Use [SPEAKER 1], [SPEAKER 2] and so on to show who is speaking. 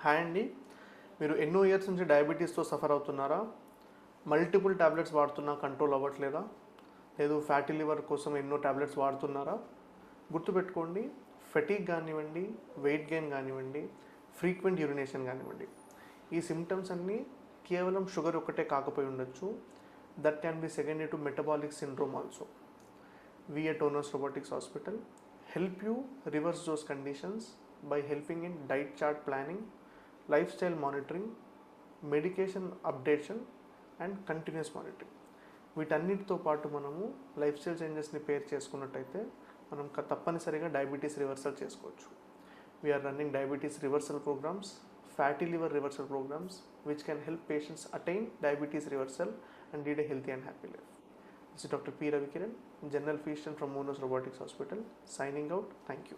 [SPEAKER 1] Hi అండి. మీరు ఎన్నో ఇయర్స్ నుంచి డయాబెటీస్తో సఫర్ అవుతున్నారా? మల్టిపుల్ టాబ్లెట్స్ వాడుతున్నా కంట్రోల్ అవ్వట్లేదా? లేదు ఫ్యాటీ లివర్ కోసం ఎన్నో టాబ్లెట్స్ వాడుతున్నారా? గుర్తుపెట్టుకోండి, ఫెటీగ్ కానివ్వండి, వెయిట్ గెయిన్ కానివ్వండి, ఫ్రీక్వెంట్ యూరినేషన్ కానివ్వండి, ఈ సిమ్టమ్స్ అన్నీ కేవలం షుగర్ ఒక్కటే కాకపోయి ఉండొచ్చు. That can be secondary to metabolic syndrome also. We at Onos Robotics Hospital help you reverse those conditions by helping in diet chart planning, lifestyle monitoring, medication updation and continuous monitoring. వీటన్నిటితో పాటు మనము life style చేంజెస్ని పేర్ చేసుకున్నట్టయితే మనం తప్పనిసరిగా diabetes reversal చేసుకోవచ్చు. We are running diabetes reversal programmes, fatty liver reversal programmes which can help patients attain diabetes reversal and lead a healthy and happy life. This is Dr. P. Ravikiran, General Physician from Onos Robotics Hospital, signing out. Thank you.